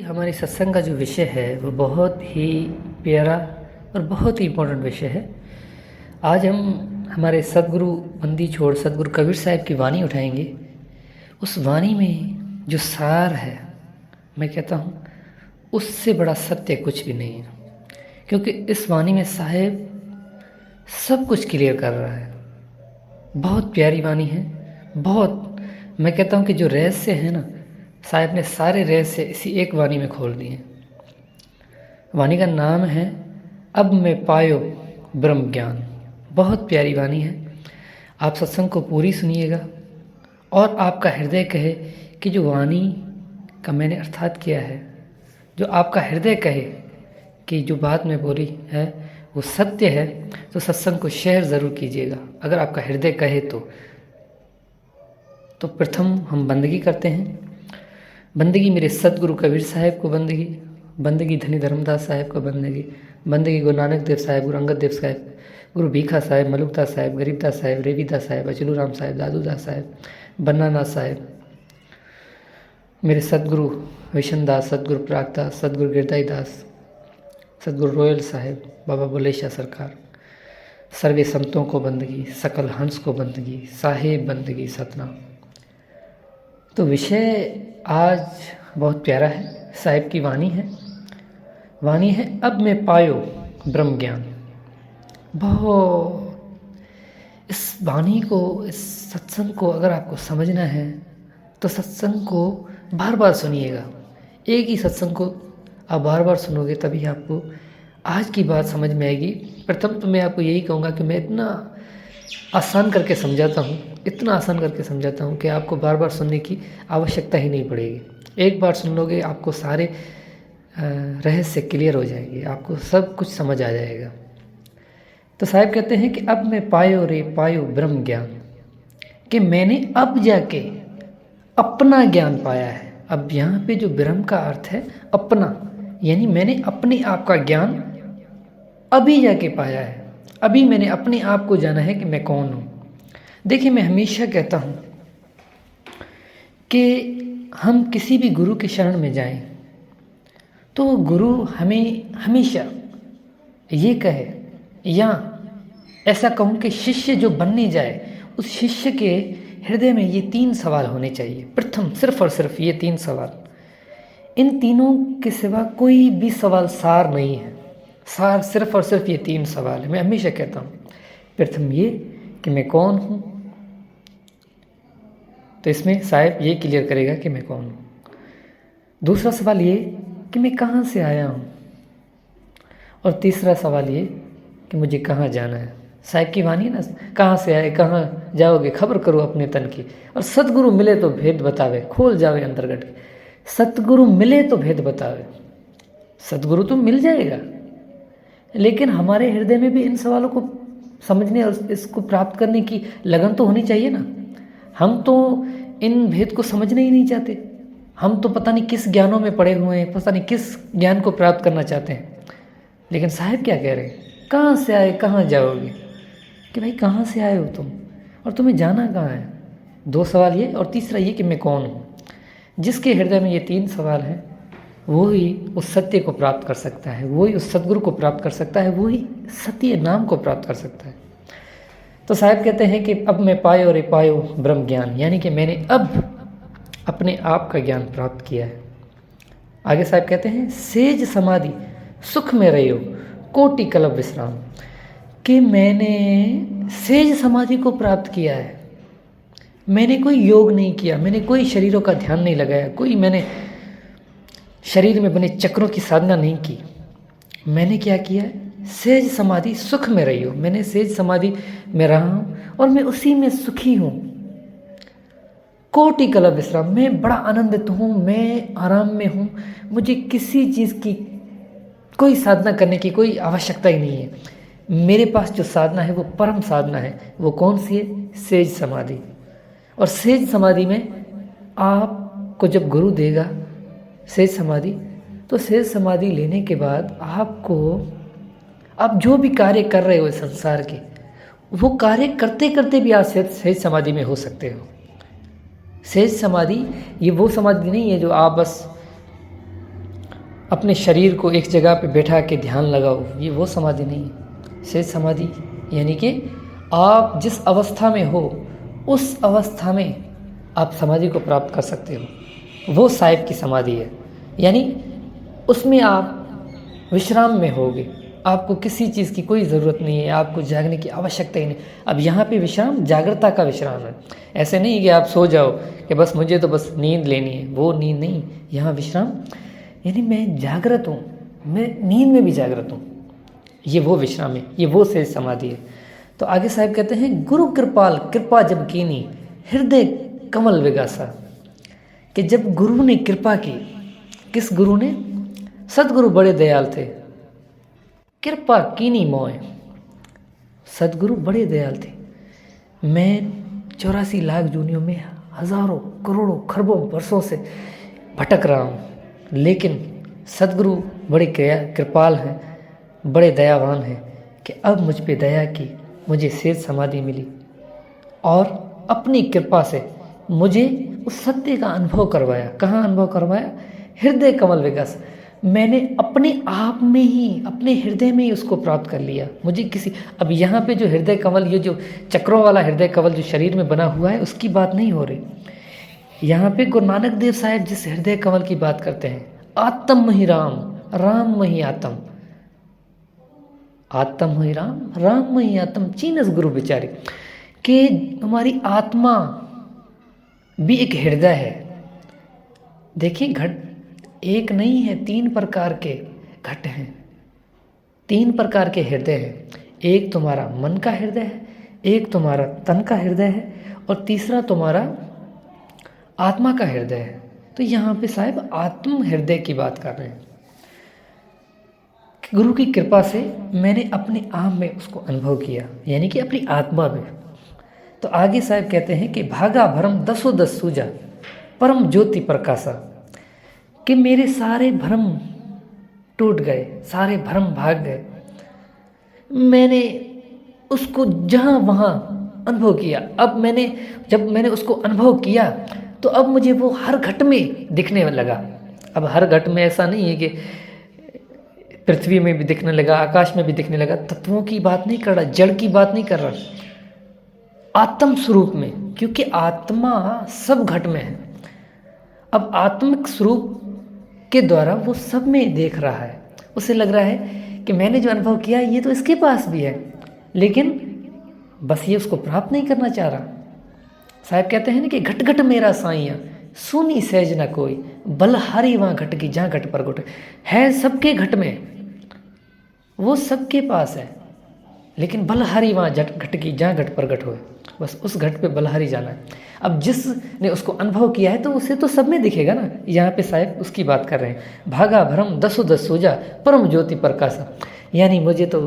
हमारे सत्संग का जो विषय है वो बहुत ही प्यारा और बहुत ही इम्पोर्टेंट विषय है। आज हम हमारे सदगुरु बंदी छोड़ सदगुरु कबीर साहब की वाणी उठाएंगे। उस वाणी में जो सार है, मैं कहता हूँ उससे बड़ा सत्य कुछ भी नहीं है, क्योंकि इस वाणी में साहेब सब कुछ क्लियर कर रहा है। बहुत प्यारी वाणी है। बहुत, मैं कहता हूँ कि जो रहस्य है ना, साहेब ने सारे रहस्य इसी एक वाणी में खोल दिए। वाणी का नाम है अब मैं पायो ब्रह्म ज्ञान। बहुत प्यारी वाणी है। आप सत्संग को पूरी सुनिएगा और आपका हृदय कहे कि जो वाणी का मैंने अर्थात किया है, जो आपका हृदय कहे कि जो बात मैं बोली है वो सत्य है, तो सत्संग को शेयर ज़रूर कीजिएगा। अगर आपका हृदय कहे तो प्रथम हम बंदगी करते हैं। बंदगी मेरे सदगुरु कबीर साहब को बंदगी धनी धर्मदास साहब को बंदगी गुरु नानक देव साहब, गुरु अंगद देव साहब, गुरु भीखा साहब, मलुकदास साहब, गरीबदास साहब, रेवीदास साहब, अचलू राम साहब, दादूदास साहब, बन्नानाथ साहब, मेरे सदगुरु विशनदास, सदगुरु प्रागदास, सदगुरु गिरदाई दास, सदगुरु रोयल साहब, बाबा बुलेशा सरकार, सर्वे संतों को बंदगी, सकल हंस को बंदगी, साहेब बंदगी सतनाम। तो विषय आज बहुत प्यारा है। साहिब की वाणी है अब मैं पायो ब्रह्म ज्ञान। बहुत इस वाणी को, इस सत्संग को अगर आपको समझना है तो सत्संग को बार बार सुनिएगा। एक ही सत्संग को आप बार बार सुनोगे तभी आपको आज की बात समझ में आएगी। प्रथम तो मैं आपको यही कहूँगा कि मैं इतना आसान करके समझाता हूँ कि आपको बार बार सुनने की आवश्यकता ही नहीं पड़ेगी। एक बार सुन लोगे आपको सारे रहस्य क्लियर हो जाएंगे, आपको सब कुछ समझ आ जाएगा। तो साहब कहते हैं कि अब मैं पायो ब्रह्म ज्ञान, कि मैंने अब जाके अपना ज्ञान पाया है। अब यहाँ पे जो ब्रह्म का अर्थ है अपना, यानी मैंने अपने आप का ज्ञान अभी जाके पाया है। अभी मैंने अपने आप को जाना है कि मैं कौन हूँ। देखिए, मैं हमेशा कहता हूँ कि हम किसी भी गुरु के शरण में जाएं तो गुरु हमें हमेशा ये कहे, या ऐसा कहूँ कि शिष्य जो बनने जाए उस शिष्य के हृदय में ये 3 सवाल होने चाहिए। प्रथम सिर्फ और सिर्फ ये 3 सवाल, इन तीनों के सिवा कोई भी सवाल सार नहीं है। सार सिर्फ और सिर्फ ये 3 सवाल है। मैं हमेशा कहता हूँ, प्रथम ये कि मैं कौन हूँ, तो इसमें साहब ये क्लियर करेगा कि मैं कौन हूँ। दूसरा सवाल ये कि मैं कहाँ से आया हूँ, और तीसरा सवाल ये कि मुझे कहाँ जाना है। साहब की वाणी ना, कहाँ से आए कहाँ जाओगे खबर करो अपने तन की, और सतगुरु मिले तो भेद बतावे, खोल जावे अंतर्गत की। सतगुरु मिले तो भेद बतावे। सतगुरु तो मिल जाएगा, लेकिन हमारे हृदय में भी इन सवालों को समझने और इसको प्राप्त करने की लगन तो होनी चाहिए ना। हम तो इन भेद को समझना ही नहीं चाहते। हम तो पता नहीं किस ज्ञानों में पड़े हुए हैं, पता नहीं किस ज्ञान को प्राप्त करना चाहते हैं। लेकिन साहब क्या कह रहे हैं, कहाँ से आए कहाँ जाओगे, कि भाई कहाँ से आए हो तुम और तुम्हें जाना कहाँ है। 2 सवाल ये, और तीसरा ये कि मैं कौन हूँ। जिसके हृदय में ये 3 सवाल हैं वो ही उस सत्य को प्राप्त कर सकता है, वो ही उस सद्गुरु को प्राप्त कर सकता है, वो ही सत्य नाम को प्राप्त कर सकता है। तो साहब कहते हैं कि अब मैं पायो ब्रह्म ज्ञान, यानी कि मैंने अब अपने आप का ज्ञान प्राप्त किया है। आगे साहब कहते हैं सेज समाधि सुख में रहियो कोटि कलप विश्राम, कि मैंने सेज समाधि को प्राप्त किया है। मैंने कोई योग नहीं किया, मैंने कोई शरीरों का ध्यान नहीं लगाया, कोई मैंने शरीर में बने चक्रों की साधना नहीं की। मैंने क्या किया है, सेज समाधि सुख में रही हो। मैंने सेज समाधि में रहा हूँ और मैं उसी में सुखी हूँ। कोटि कलप विश्राम, मैं बड़ा आनंदित हूँ, मैं आराम में हूँ। मुझे किसी चीज़ की कोई साधना करने की कोई आवश्यकता ही नहीं है। मेरे पास जो साधना है वो परम साधना है। वो कौन सी है, सेज समाधि। और सेज समाधि में आपको जब गुरु देगा सेज समाधि, तो सेज समाधि लेने के बाद आपको, आप जो भी कार्य कर रहे हो संसार के, वो कार्य करते करते भी आप सेज समाधि में हो सकते हो। सेज समाधि ये वो समाधि नहीं है जो आप बस अपने शरीर को एक जगह पे बैठा के ध्यान लगाओ, ये वो समाधि नहीं है। सहज समाधि यानी कि आप जिस अवस्था में हो उस अवस्था में आप समाधि को प्राप्त कर सकते हो, वो साहिब की समाधि है। यानी उसमें आप विश्राम में होगे, आपको किसी चीज़ की कोई ज़रूरत नहीं है, आपको जागने की आवश्यकता ही नहीं। अब यहाँ पे विश्राम जागृता का विश्राम है, ऐसे नहीं कि आप सो जाओ कि बस मुझे तो बस नींद लेनी है, वो नींद नहीं। यहाँ विश्राम यानी मैं जागृत हूँ, मैं नींद में भी जागृत हूँ, ये वो विश्राम है, ये वो सहज समाधि है। तो आगे साहब कहते हैं, गुरु कृपाल कृपा जब कीनी हृदय कमल विगासा, कि जब गुरु ने कृपा की, किस गुरु ने? सदगुरु बड़े दयाल थे, कृपा कीनी मोय, सदगुरु बड़े दयाल थे। मैं 84 लाख जूनियों में हजारों करोड़ों खरबों वर्षों से भटक रहा हूँ, लेकिन सदगुरु बड़े कृपाल हैं, बड़े दयावान हैं कि अब मुझ पे दया की, मुझे सहज समाधि मिली और अपनी कृपा से मुझे उस सत्य का अनुभव करवाया। कहाँ अनुभव करवाया? हृदय कमल विकास। मैंने अपने आप में ही, अपने हृदय में ही उसको प्राप्त कर लिया। मुझे किसी, अब यहाँ पे जो हृदय कमल, ये जो चक्रों वाला हृदय कमल जो शरीर में बना हुआ है, उसकी बात नहीं हो रही। यहाँ पे गुरु नानक देव साहब जिस हृदय कमल की बात करते हैं, आत्म ही राम, राम ही आत्म, आत्म ही राम, राम ही आत्म, चीनस गुरु विचारी, कि हमारी आत्मा भी एक हृदय है। देखिए, घट एक नहीं है, 3 प्रकार के घट हैं, 3 प्रकार के हृदय हैं। एक तुम्हारा मन का हृदय है, एक तुम्हारा तन का हृदय है, और तीसरा तुम्हारा आत्मा का हृदय है। तो यहाँ पे साहब आत्म हृदय की बात कर रहे हैं। गुरु की कृपा से मैंने अपने आप में उसको अनुभव किया, यानी कि अपनी आत्मा में। तो आगे साहब कहते हैं कि भागा भरम 10 सूजा परम ज्योति प्रकाशा, कि मेरे सारे भ्रम टूट गए, सारे भ्रम भाग गए। मैंने उसको जहाँ वहाँ अनुभव किया। अब जब मैंने उसको अनुभव किया तो अब मुझे वो हर घट में दिखने लगा। अब हर घट में ऐसा नहीं है कि पृथ्वी में भी दिखने लगा, आकाश में भी दिखने लगा। तत्वों की बात नहीं कर रहा, जड़ की बात नहीं कर रहा, आत्म स्वरूप में, क्योंकि आत्मा सब घट में है। अब आत्मिक स्वरूप के द्वारा वो सब में देख रहा है। उसे लग रहा है कि मैंने जो अनुभव किया ये तो इसके पास भी है, लेकिन बस ये उसको प्राप्त नहीं करना चाह रहा। साहब कहते हैं ना कि घट घट मेरा साइया सुनी सहज न कोई, बलहारी वहाँ घट की जहाँ घट पर घट है, सबके घट में, वो सबके पास है, लेकिन बलहारी वहाँ घट की जहाँ घट पर घट होए, बस उस घट पे बलहारी जाना है। अब जिसने उसको अनुभव किया है तो उसे तो सब में दिखेगा ना। यहाँ पे साहब उसकी बात कर रहे हैं, भागा भ्रम 10 सूजा परम ज्योति प्रकाशा, यानी मुझे तो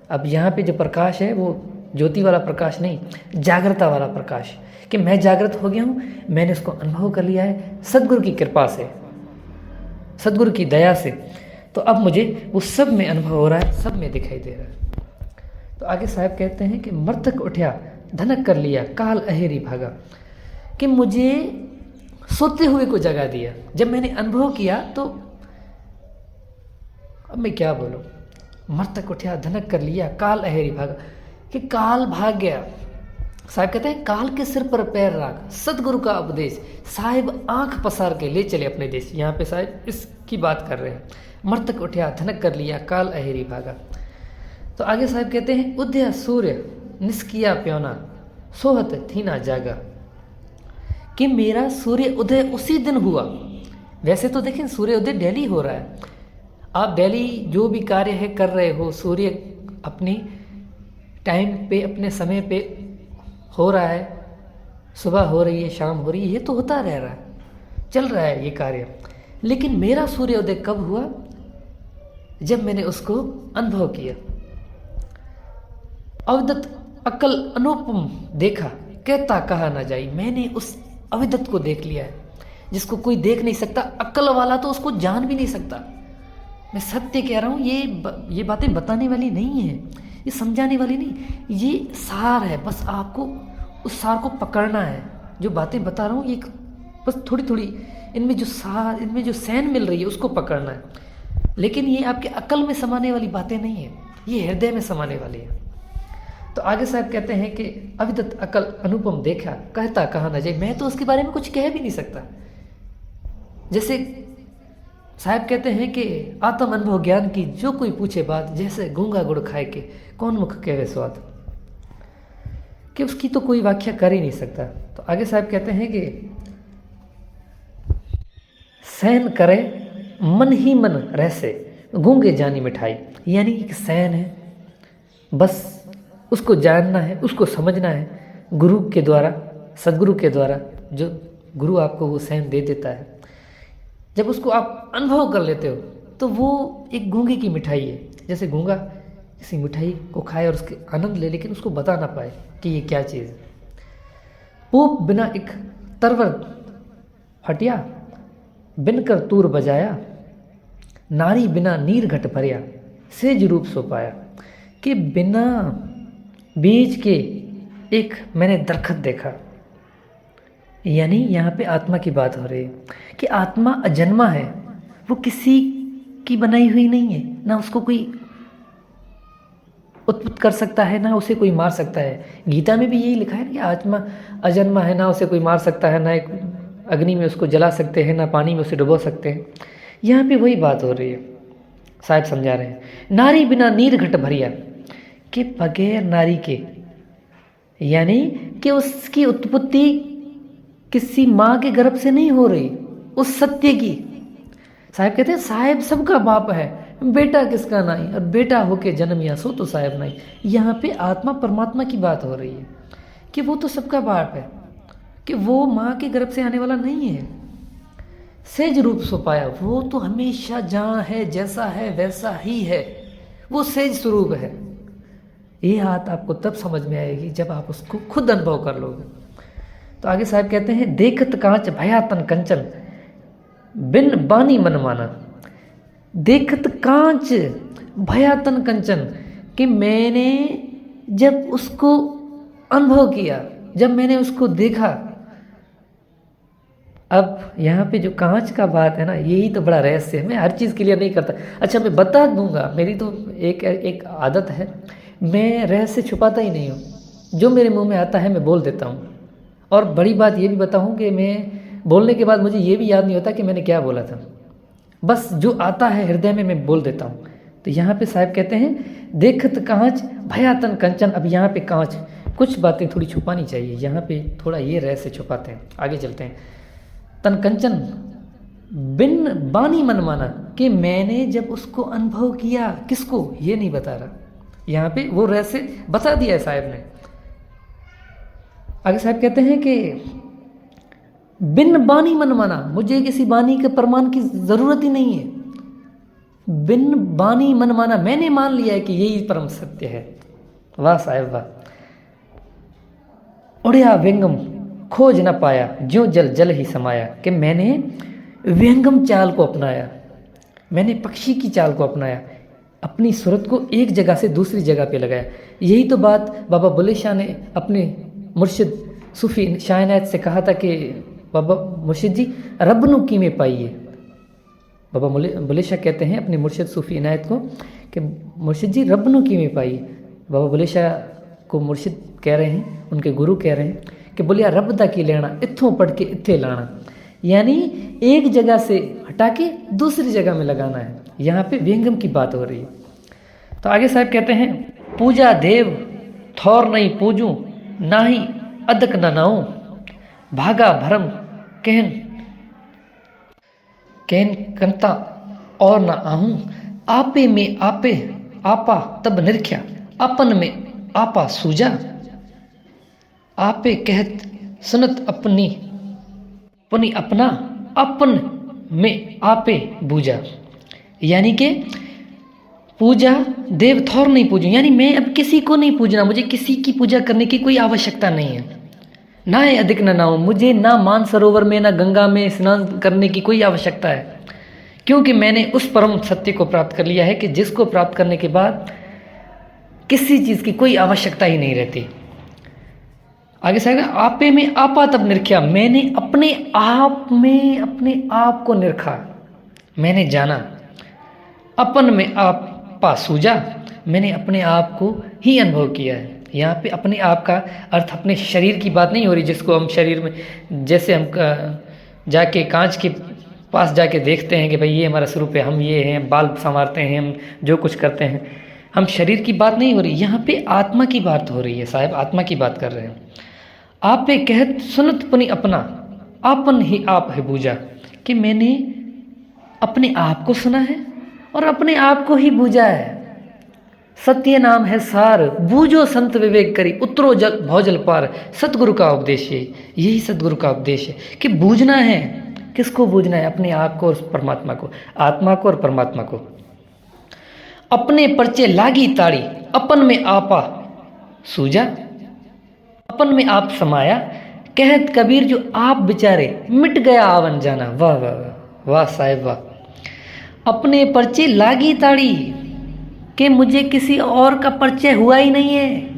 अब यहाँ पे जो प्रकाश है वो ज्योति वाला प्रकाश नहीं, जागृता वाला प्रकाश, कि मैं जागृत हो गया हूँ, मैंने उसको अनुभव कर लिया है सदगुरु की कृपा से, सदगुरु की दया से। तो अब मुझे वो सब में अनुभव हो रहा है, सब में दिखाई दे रहा है। तो आगे साहब कहते हैं कि मृतक उठा धनक कर लिया काल अहेरी भागा, कि मुझे सोते हुए को जगा दिया। जब मैंने अनुभव किया तो अब मैं क्या बोलूं, मृतक उठा धनक कर लिया काल अहेरी भागा, कि काल भाग गया। साहब कहते हैं काल के सिर पर पैर रख, सदगुरु का उपदेश साहिब आंख पसार के ले चले अपने देश। यहाँ पे साहिब इसकी बात कर रहे हैं, मृतक उठा धनक कर लिया काल अहेरी भागा। तो आगे साहब कहते हैं उदय सूर्य निष्किया प्योना सोहत थी ना जागा, कि मेरा सूर्य उदय उसी दिन हुआ। वैसे तो देखें सूर्य उदय डेली हो रहा है, आप डेली जो भी कार्य है कर रहे हो, सूर्य अपनी टाइम पे अपने समय पे हो रहा है, सुबह हो रही है, शाम हो रही है, ये तो होता रह रहा है, चल रहा है ये कार्य। लेकिन मेरा सूर्योदय कब हुआ? जब मैंने उसको अनुभव किया। अविदत अकल अनुपम देखा कहता कहा ना जाई, मैंने उस अविदत को देख लिया है जिसको कोई देख नहीं सकता, अक्ल वाला तो उसको जान भी नहीं सकता। मैं सत्य कह रहा हूँ, ये बातें बताने वाली नहीं है, ये समझाने वाली नहीं, ये सार है। बस आपको उस सार को पकड़ना है। जो बातें बता रहा हूँ ये बस थोड़ी थोड़ी इनमें जो सैन मिल रही है उसको पकड़ना है। लेकिन ये आपके अकल में समाने वाली बातें नहीं है, ये हृदय में समाने वाली है। तो आगे साहब कहते हैं कि अविदत अकल अनुपम देखा, कहता कहा न जाए। मैं तो उसके बारे में कुछ कह भी नहीं सकता। जैसे साहब कहते हैं कि आत्म अनुभव ज्ञान की जो कोई पूछे बात, जैसे गूंगा गुड़ खाए के कौन मुख कहवे स्वाद, कि उसकी तो कोई व्याख्या कर ही नहीं सकता। तो आगे साहब कहते हैं कि सैन करे मन ही मन रहसे, गूंगे जानी मिठाई। यानी एक सैन है, बस उसको जानना है, उसको समझना है गुरु के द्वारा, सदगुरु के द्वारा, जो गुरु आपको वो सैन दे देता है। जब उसको आप अनुभव कर लेते हो तो वो एक गूंगे की मिठाई है। जैसे गूंगा किसी मिठाई को खाए और उसके आनंद ले, लेकिन उसको बता ना पाए कि ये क्या चीज़ है। पूप बिना एक तरवर हटिया, बिनकर तूर बजाया, नारी बिना नीर घट भरिया, सेज रूप सो पाया। कि बिना बीज के एक मैंने दरखत देखा। यानी यहाँ पे आत्मा की बात हो रही है कि आत्मा अजन्मा है, वो किसी की बनाई हुई नहीं है, ना उसको कोई उत्पत्त कर सकता है, ना उसे कोई मार सकता है। गीता में भी यही लिखा है कि आत्मा अजन्मा है, ना उसे कोई मार सकता है, ना एक अग्नि में उसको जला सकते हैं, ना पानी में उसे डुबो सकते हैं। यहाँ पे वही बात हो रही है, साहब समझा रहे हैं। नारी बिना नीर घट भरिया, कि बगैर नारी के, यानी कि उसकी उत्पत्ति किसी माँ के गर्भ से नहीं हो रही, उस सत्य की। साहब कहते हैं साहेब सबका बाप है, बेटा किसका नहीं, और बेटा होके जन्म या सो तो साहेब नहीं। यहाँ पे आत्मा परमात्मा की बात हो रही है कि वो तो सबका बाप है, कि वो माँ के गर्भ से आने वाला नहीं है। सेज रूप सो पाया, वो तो हमेशा जहाँ है, जैसा है वैसा ही है, वो सेज स्वरूप है। ये बात आपको तब समझ में आएगी जब आप उसको खुद अनुभव कर लोगे। तो आगे साहब कहते हैं देखत कांच भयातन कंचन, बिन बानी मन माना। देखत कांच भयातन कंचन, कि मैंने जब उसको अनुभव किया, जब मैंने उसको देखा। अब यहाँ पे जो कांच का बात है ना, यही तो बड़ा रहस्य है। मैं हर चीज़ क्लियर नहीं करता। अच्छा, मैं बता दूंगा, मेरी तो एक आदत है, मैं रहस्य छुपाता ही नहीं हूँ। जो मेरे मुंह में आता है मैं बोल देता हूँ। और बड़ी बात ये भी बताऊँ कि मैं बोलने के बाद मुझे ये भी याद नहीं होता कि मैंने क्या बोला था। बस जो आता है हृदय में मैं बोल देता हूँ। तो यहाँ पे साहब कहते हैं देखत कांच भयातन कंचन। अब यहाँ पे कांच, कुछ बातें थोड़ी छुपानी चाहिए, यहाँ पे थोड़ा ये रहस्य छुपाते हैं। आगे चलते हैं। तन कंचन बिन बानी मन माना, कि मैंने जब उसको अनुभव किया, किसको ये नहीं बता रहा। यहाँ पे वो रहस्य बता दिया है साहब ने। आगे साहब कहते हैं कि बिन बानी मन माना, मुझे किसी बानी के प्रमाण की जरूरत ही नहीं है। बिन बानी मन माना, मैंने मान लिया है कि यही परम सत्य है। वाह साहब वाह। उड़िया व्यंगम खोज न पाया, ज्यों जल जल ही समाया। कि मैंने व्यंगम चाल को अपनाया, मैंने पक्षी की चाल को अपनाया, अपनी सूरत को एक जगह से दूसरी जगह पे लगाया। यही तो बात बाबा बुल्ले शाह ने अपने मुर्शिद सूफी शाह इनायत से कहा था कि बाबा मुर्शिद जी रब नु की में पाइए। बाबा बुल्ले शाह कहते हैं अपने मुर्शिद सूफी इनायत को कि मुर्शिद जी रब नु की में पाइए। बाबा बुल्ले शाह को मुर्शिद कह रहे हैं, उनके गुरु कह रहे हैं कि बोलिया रब दा की लेना, इत्थों पढ़ के इत्थे लाना। यानी एक जगह से हटा के दूसरी जगह में लगाना है। यहाँ पे व्यंगम की बात हो रही है। तो आगे साहब कहते हैं पूजा देव थौर नहीं पूजूं, ना ही अदक न नाऊं, भागा भरम कहन कहन कंता और न आहूं। आपे में आपे आपा तब निरख्या, अपन में आपा सूजा। आपे कहत सुनत अपनी अपनी अपना, अपन में आपे बूझा। यानी कि पूजा देव थौर नहीं पूजूं, यानी मैं अब किसी को नहीं पूजना, मुझे किसी की पूजा करने की कोई आवश्यकता नहीं है। ना है अधिक न नाऊं, मुझे ना मानसरोवर में ना गंगा में स्नान करने की कोई आवश्यकता है, क्योंकि मैंने उस परम सत्य को प्राप्त कर लिया है कि जिसको प्राप्त करने के बाद किसी चीज़ की कोई आवश्यकता ही नहीं रहती। आगे से आएगा, आपे में आपा तब निरख्या, मैंने अपने आप में अपने आप को निरखा, मैंने जाना। अपन में आप पा सूझा, मैंने अपने आप को ही अनुभव किया है। यहाँ पे अपने आप का अर्थ अपने शरीर की बात नहीं हो रही, जिसको हम शरीर में जैसे हम जाके कांच के पास जाके देखते हैं कि भाई ये हमारा स्वरूप है, हम ये हैं, बाल संवारते हैं, हम जो कुछ करते हैं, हम शरीर की बात नहीं हो रही, यहाँ पे आत्मा की बात हो रही है साहब, आत्मा की बात कर रहे हैं। आप पे कहत सुनत पुनि अपना, आपन ही आप है बूझा, कि मैंने अपने आप को सुना है और अपने आप को ही बूझा है। सत्य नाम है सार, बूझो संत विवेक करी, उतरो जल भौजल पार, सतगुरु का उपदेश है। यही सतगुरु का उपदेश है कि बूझना है। किसको बूझना है? अपने आप को और परमात्मा को, आत्मा को और परमात्मा को। अपने परचे लागी ताड़ी, अपन में आपा सूझा, अपन में आप समाया, कहत कबीर जो आप बिचारे, मिट गया आवन जाना। वाह वाह वाह वाह साहिब वाह। अपने परचे लागी ताड़ी, कि मुझे किसी और का परिचय हुआ ही नहीं है,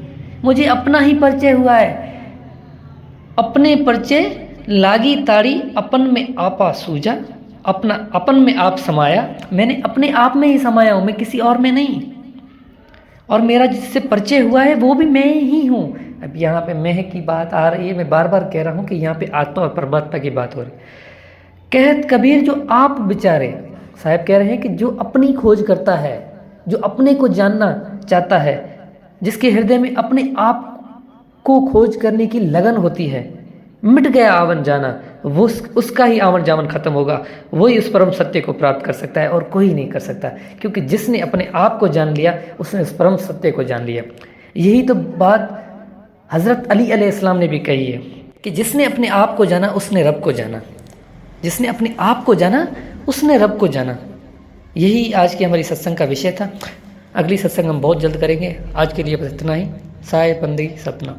मुझे अपना ही परिचय हुआ है। अपने परिचय लागी ताड़ी, अपन में आपा सूझा, अपना अपन में आप समाया, मैंने अपने आप में ही समाया हूँ, मैं किसी और में नहीं। और मेरा जिससे परिचय हुआ है वो भी मैं ही हूँ। अब यहाँ पे मैं की बात आ रही है, मैं बार बार कह रहा हूँ कि यहाँ पे आत्मा और परमात्मा की बात हो रही है। कहत कबीर जो आप बिचारे, साहब कह रहे हैं कि जो अपनी खोज करता है, जो अपने को जानना चाहता है, जिसके हृदय में अपने आप को खोज करने की लगन होती है, मिट गया आवन जाना, वो उसका ही आवन जावन खत्म होगा, वही उस परम सत्य को प्राप्त कर सकता है और कोई नहीं कर सकता। क्योंकि जिसने अपने आप को जान लिया उसने उस परम सत्य को जान लिया। यही तो बात हज़रत अली अलैहिस्सलाम ने भी कही है कि जिसने अपने आप को जाना उसने रब को जाना, जिसने अपने आप को जाना उसने रब को जाना। यही आज की हमारी सत्संग का विषय था। अगली सत्संग हम बहुत जल्द करेंगे। आज के लिए बस इतना ही। साय बंदगी सपना।